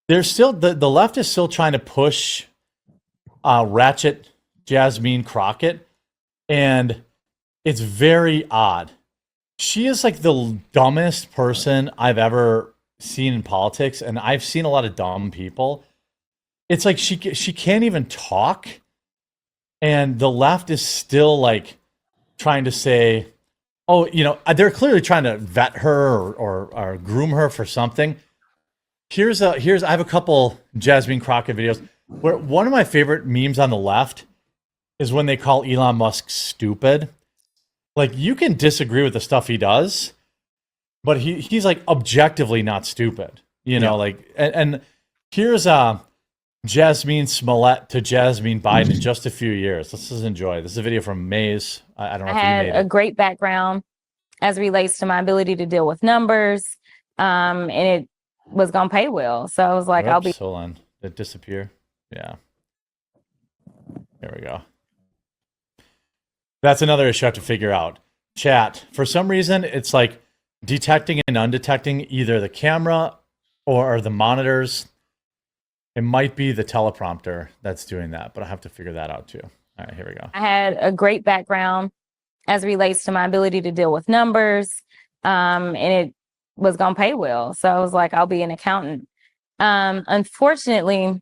There's still the left is still trying to push Ratchet, Jasmine Crockett, and it's very odd. She is like the dumbest person I've ever seen in politics, and I've seen a lot of dumb people. It's like she can't even talk, and the left is still like trying to say, oh, they're clearly trying to vet her or groom her for something. I have a couple Jasmine Crockett videos where one of my favorite memes on the left is when they call Elon Musk stupid. Like, you can disagree with the stuff he does, but he's like objectively not stupid, and here's Jasmine Smollett to Jasmine Biden in just a few years. Let's just enjoy. This is a video from Maze. I don't know if you made it. I had a great background as relates to my ability to deal with numbers, and it was going to pay well. So I was like, Hold on. Did it disappear? Yeah. There we go. That's another issue I have to figure out. Chat. For some reason, it's like detecting and undetecting either the camera or the monitors. It might be the teleprompter that's doing that, but I have to figure that out too. All right, here we go. I had a great background as relates to my ability to deal with numbers, and it was going to pay well. So I was like, I'll be an accountant. Unfortunately,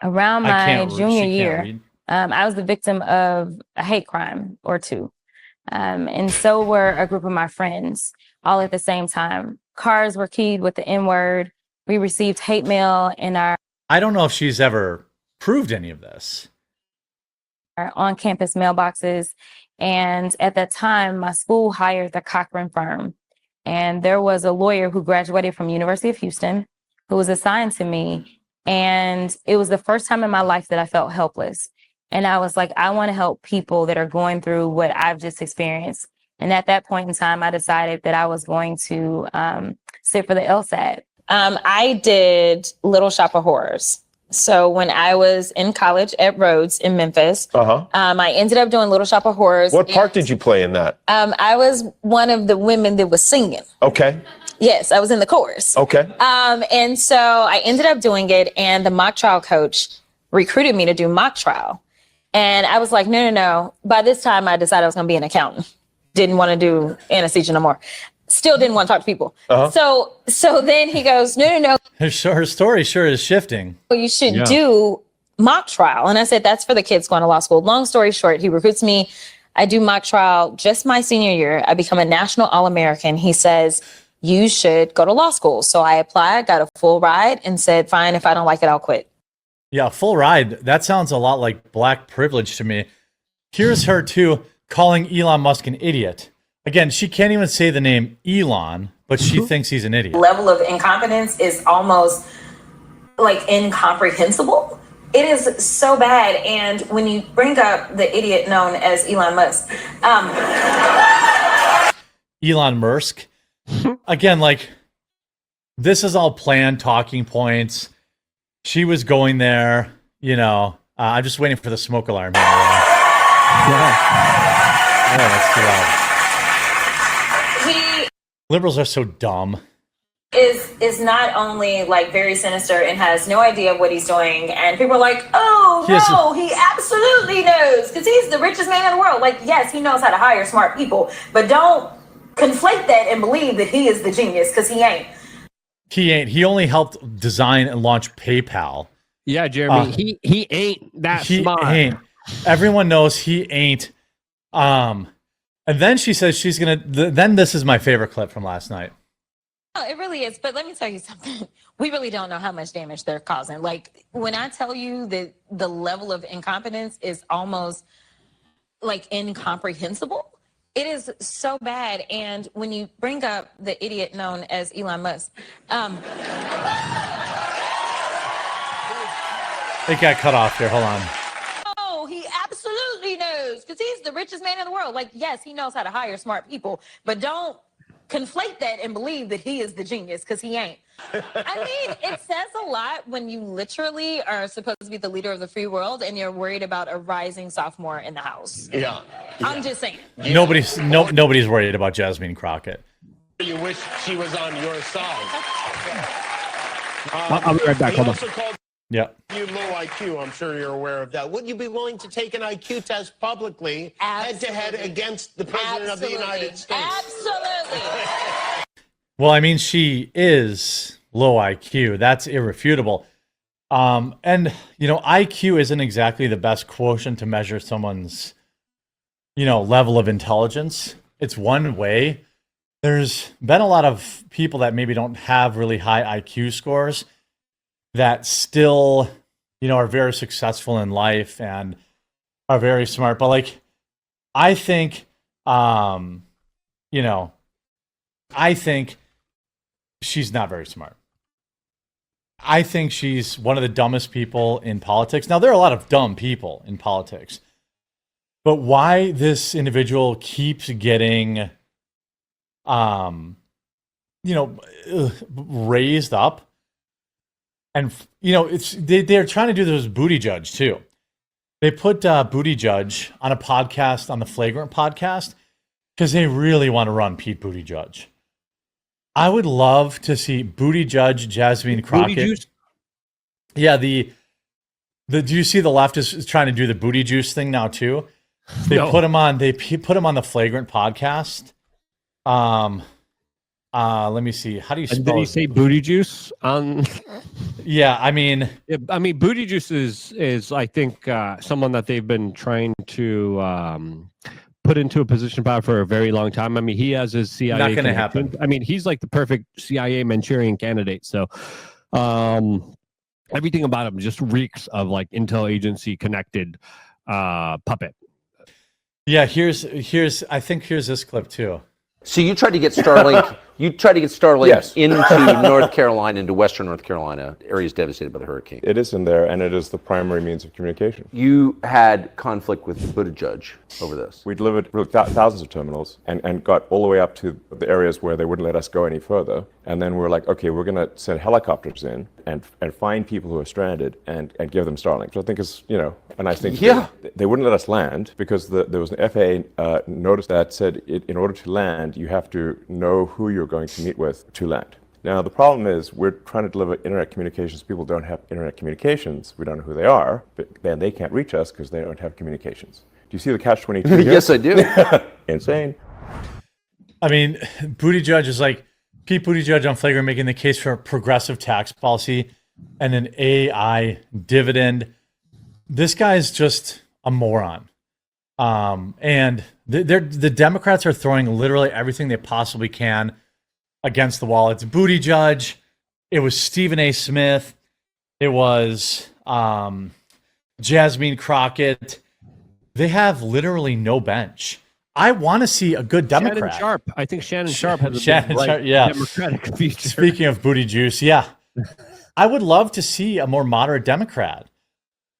around my junior year, I was the victim of a hate crime or two. And so were a group of my friends all at the same time. Cars were keyed with the N-word. We received hate mail in our... I don't know if she's ever proved any of this. Our on-campus mailboxes. And at that time, my school hired the Cochran firm. And there was a lawyer who graduated from University of Houston who was assigned to me. And it was the first time in my life that I felt helpless. And I was like, I want to help people that are going through what I've just experienced. And at that point in time, I decided that I was going to sit for the LSAT. I did Little Shop of Horrors. So when I was in college at Rhodes in Memphis, I ended up doing Little Shop of Horrors. What part did you play in that? I was one of the women that was singing. Okay. Yes, I was in the chorus. Okay. And so I ended up doing it, and the mock trial coach recruited me to do mock trial. And I was like, no. By this time, I decided I was going to be an accountant. Didn't want to do anesthesia no more. Still didn't want to talk to people. So then he goes, no. Her story sure is shifting. You should do mock trial. And I said, that's for the kids going to law school. Long story short, he recruits me. I do mock trial just my senior year. I become a national All-American. He says, you should go to law school. So I applied, got a full ride, and said, fine, if I don't like it, I'll quit. Yeah, full ride. That sounds a lot like black privilege to me. Here's her, too, calling Elon Musk an idiot. Again, she can't even say the name Elon, but she thinks he's an idiot. Level of incompetence is almost like incomprehensible. It is so bad. And when you bring up the idiot known as Elon Musk. Elon Musk. Again, like, this is all planned talking points. She was going there, I'm just waiting for the smoke alarm here. Yeah, that's too loud. Liberals are so dumb. Is not only like very sinister and has no idea what he's doing, and people are like, oh no, he absolutely knows because he's the richest man in the world. Like, yes, he knows how to hire smart people, but don't conflate that and believe that he is the genius, because he ain't. He only helped design and launch PayPal. Yeah, Jeremy, he ain't that smart. Everyone knows he ain't. And then she says she's gonna. Then this is my favorite clip from last night. Oh, it really is. But let me tell you something. We really don't know how much damage they're causing. Like, when I tell you that the level of incompetence is almost like incomprehensible, it is so bad. And when you bring up the idiot known as Elon Musk, it got cut off here. Hold on. Oh, he absolutely knows because he's the richest man in the world. Like, yes, he knows how to hire smart people, but don't conflate that and believe that he is the genius, because he ain't. I mean, it says a lot when you literally are supposed to be the leader of the free world and you're worried about a rising sophomore in the house. Yeah. I'm just saying. Nobody's worried about Jasmine Crockett. You wish she was on your side. I'll be right back. Hold on. Yeah. You low IQ, I'm sure you're aware of that. Would you be willing to take an IQ test publicly, head-to-head against the President of the United States? Absolutely. Well, I mean, she is low IQ. That's irrefutable. And, IQ isn't exactly the best quotient to measure someone's, level of intelligence. It's one way. There's been a lot of people that maybe don't have really high IQ scores that still, are very successful in life and are very smart. But I think, I think she's not very smart. I think she's one of the dumbest people in politics. Now, there are a lot of dumb people in politics, but why this individual keeps getting, raised up. And, they're trying to do this booty judge, too. They put Booty Judge on a podcast, on the Flagrant podcast, because they really want to run Pete Buttigieg. I would love to see Booty Judge, Jasmine Crockett. Booty juice? Yeah, do you see the left is trying to do the booty juice thing now, too? They put him on the Flagrant podcast. Let me see. How do you spell it? Did he say booty juice on? Yeah, I mean, booty juice is I think someone that they've been trying to put into a position of power for a very long time. I mean, he has his CIA. Not going to happen. I mean, he's like the perfect CIA Manchurian candidate. So, everything about him just reeks of intel agency connected puppet. Yeah, here's I think here's this clip too. So you tried to get Starlink. Yes. Into North Carolina, into Western North Carolina, areas devastated by the hurricane. It is in there, and it is the primary means of communication. You had conflict with the Buttigieg over this. We delivered thousands of terminals and got all the way up to the areas where they wouldn't let us go any further. And then we're like, okay, we're going to send helicopters in and find people who are stranded and give them Starlink. Which I think is, a nice thing to do. They wouldn't let us land because there was an FAA notice that said in order to land, you have to know who you're going to meet with to land. Now, the problem is we're trying to deliver internet communications. People don't have internet communications. We don't know who they are, but then they can't reach us because they don't have communications. Do you see the catch-22 here? Yes, I do. Insane. I mean, Buttigieg is Pete Buttigieg on Flagrant making the case for a progressive tax policy and an AI dividend. This guy is just a moron. And the Democrats are throwing literally everything they possibly can against the wall. It's Buttigieg. It was Stephen A. Smith. It was Jasmine Crockett. They have literally no bench. I want to see a good Democrat. Shannon Sharp. I think Shannon Sharp has Democratic future. Speaking of booty juice, yeah. I would love to see a more moderate Democrat.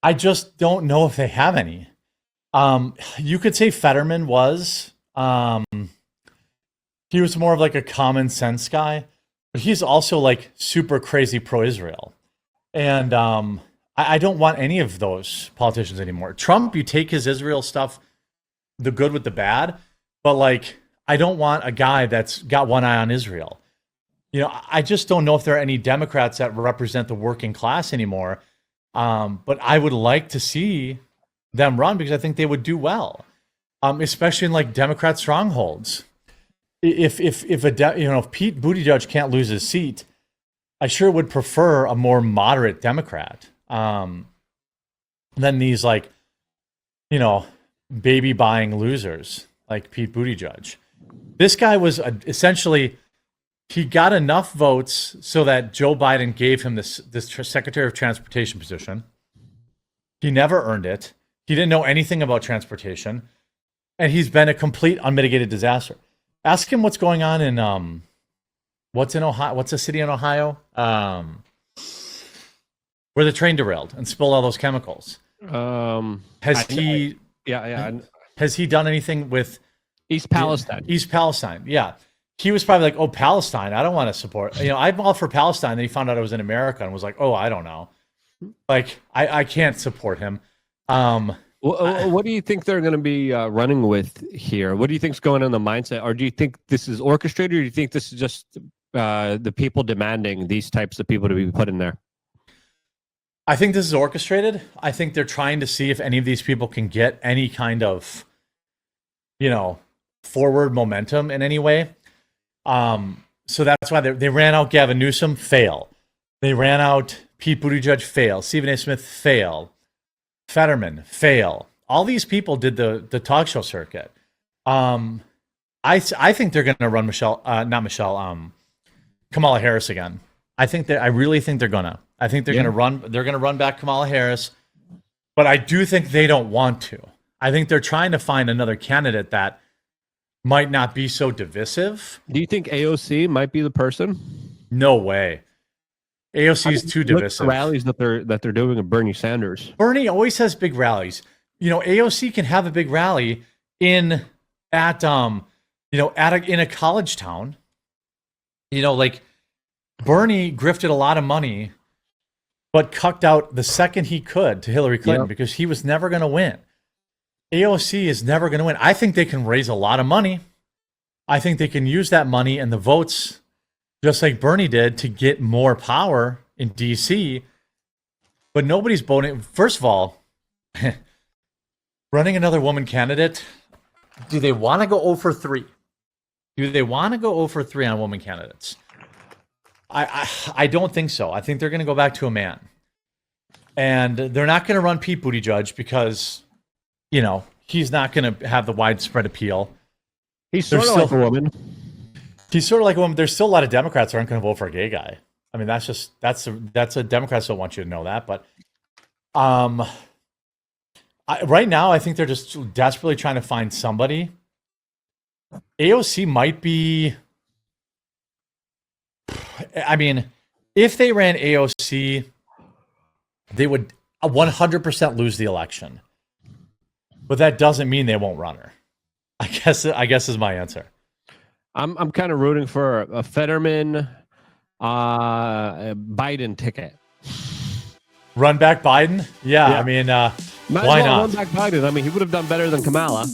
I just don't know if they have any. You could say Fetterman was. He was more of a common sense guy, but he's also super crazy pro-Israel. And I don't want any of those politicians anymore. Trump, you take his Israel stuff, the good with the bad, but I don't want a guy that's got one eye on Israel. I just don't know if there are any Democrats that represent the working class anymore. But I would like to see them run because I think they would do well, especially in Democrat strongholds. If Pete Buttigieg can't lose his seat, I sure would prefer a more moderate Democrat than these baby buying losers like Pete Buttigieg. This guy was essentially, he got enough votes so that Joe Biden gave him this Secretary of Transportation position. He never earned it. He didn't know anything about transportation, and he's been a complete unmitigated disaster. Ask him what's going on in what's in Ohio? What's a city in Ohio where the train derailed and spilled all those chemicals? Has he done anything with East Palestine? East Palestine, yeah. He was probably like, "Oh, Palestine, I don't want to support." I'm all for Palestine. Then he found out it was in America and was like, "Oh, I don't know." I can't support him. What do you think they're going to be running with here? What do you think's going on in the mindset? Or do you think this is orchestrated, or do you think this is just the people demanding these types of people to be put in there? I think this is orchestrated. I think they're trying to see if any of these people can get any kind of, forward momentum in any way. So that's why they ran out Gavin Newsom, fail. They ran out Pete Buttigieg, fail. Stephen A. Smith, fail. Fetterman, fail. All these people did the talk show circuit. I think they're going to run Kamala Harris again. I really think they're gonna. I think they're gonna run back Kamala Harris, but I do think they don't want to. I think they're trying to find another candidate that might not be so divisive. Do you think AOC might be the person? No way. AOC is too divisive. Rallies that they're doing with Bernie Sanders. Bernie always has big rallies. AOC can have a big rally in a college town. Bernie grifted a lot of money, but cucked out the second he could to Hillary Clinton because he was never going to win. AOC is never going to win. I think they can raise a lot of money. I think they can use that money and the votes, just like Bernie did, to get more power in D.C. But nobody's voting. First of all, running another woman candidate, do they want to go 0 for 3? Do they want to go 0 for 3 on woman candidates? I don't think so. I think they're going to go back to a man. And they're not going to run Pete Buttigieg because, he's not going to have the widespread appeal. He's sort of like a woman. He's sort of like a woman. There's still a lot of Democrats who aren't going to vote for a gay guy. I mean, that's a Democrats don't want you to know that. But right now, I think they're just desperately trying to find somebody. AOC might be... I mean, if they ran AOC, they would 100% lose the election. But that doesn't mean they won't run her. I guess is my answer. I'm kind of rooting for a Fetterman Biden ticket. Run back Biden? Yeah. I mean, why not? Run back Biden. I mean, he would have done better than Kamala.